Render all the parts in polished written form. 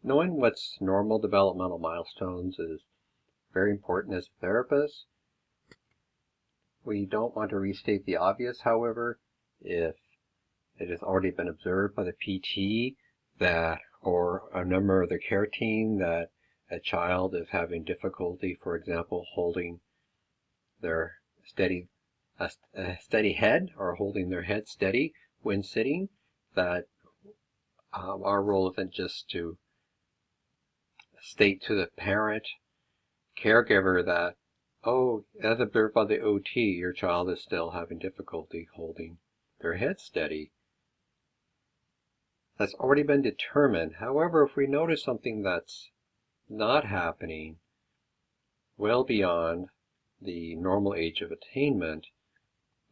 Knowing what's normal developmental milestones is very important as a therapist. We don't want to restate the obvious, however, if it has already been observed by the PT that, or a member of the care team, that a child is having difficulty, for example, holding their a steady head or holding their head steady when sitting, that our role isn't just to state to the parent, caregiver that, oh, as observed by the OT, your child is still having difficulty holding their head steady. That's already been determined. However, if we notice something that's not happening well beyond the normal age of attainment,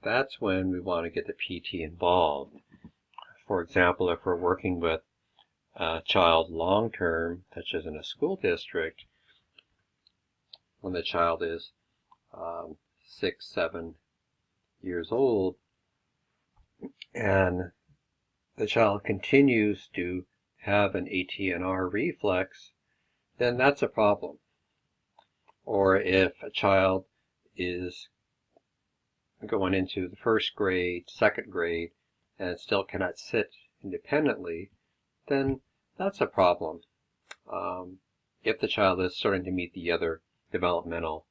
that's when we want to get the PT involved. For example, if we're working with a child long-term, such as in a school district, when the child is 6, 7 years old, and the child continues to have an ATNR reflex, then that's a problem. Or if a child is going into the first grade, second grade, and still cannot sit independently, then that's a problem. If the child is starting to meet the other developmental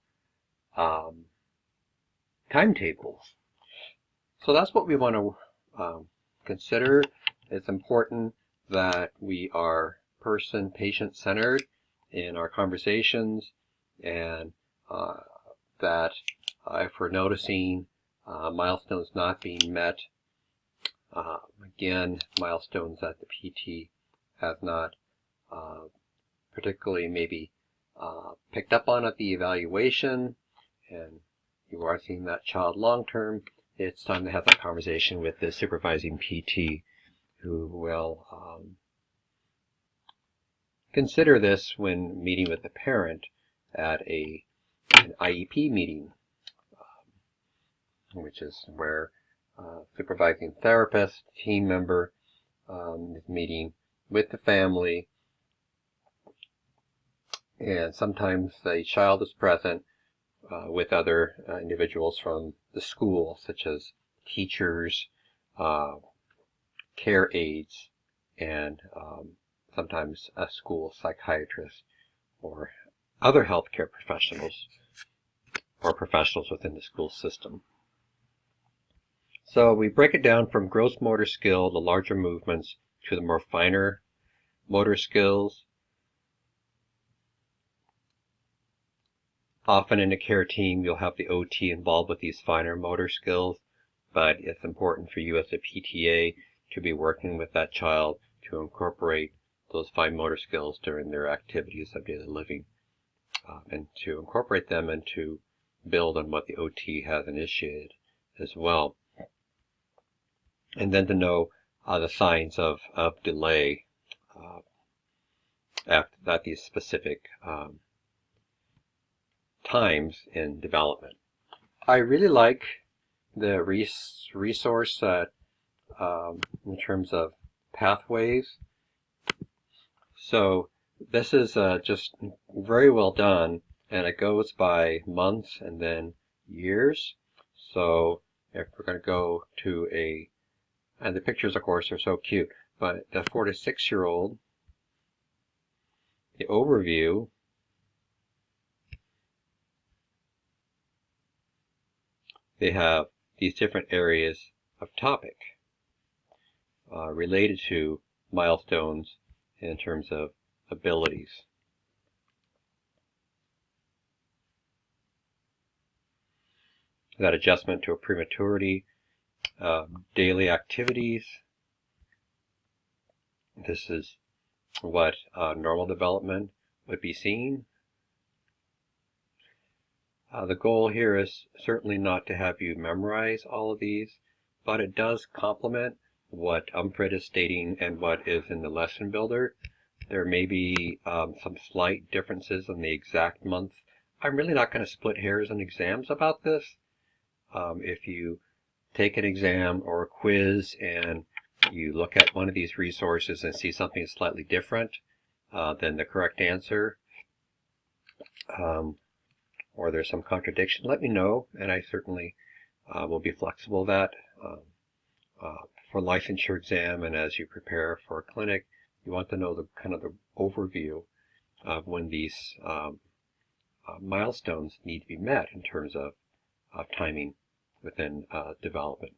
timetables. So that's what we want to consider. It's important that we are patient-centered in our conversations, and that if we're noticing milestones not being met, again, milestones that the PT has not particularly maybe picked up on at the evaluation, and you are seeing that child long-term, it's time to have that conversation with the supervising PT, who will consider this when meeting with the parent at an IEP meeting, which is where supervising therapist, team member is meeting with the family, and sometimes the child is present with other individuals from the school, such as teachers, care aides, and sometimes a school psychiatrist or other healthcare professionals or professionals within the school system. So we break it down from gross motor skill, the larger movements, to the more finer motor skills. Often in a care team, you'll have the OT involved with these finer motor skills, but it's important for you as a PTA to be working with that child to incorporate those fine motor skills during their activities of daily living, and to incorporate them and to build on what the OT has initiated as well. And then to know the signs of delay at these specific times in development. I really like the resource that in terms of pathways. So this is just very well done, and it goes by months and then years. So if we're going to go to and the pictures of course are so cute, but the 4 to 6 year old, the overview, they have these different areas of topic related to milestones in terms of abilities. That adjustment to a prematurity, daily activities. This is what normal development would be seeing. The goal here is certainly not to have you memorize all of these, but it does complement what Umfred is stating and what is in the lesson builder. There may be some slight differences in the exact month. I'm really not going to split hairs in exams about this. If you take an exam or a quiz and you look at one of these resources and see something slightly different, than the correct answer, or there's some contradiction, let me know, and I certainly will be flexible with that. For licensure exam and as you prepare for a clinic, you want to know the kind of the overview of when these milestones need to be met in terms of timing within development.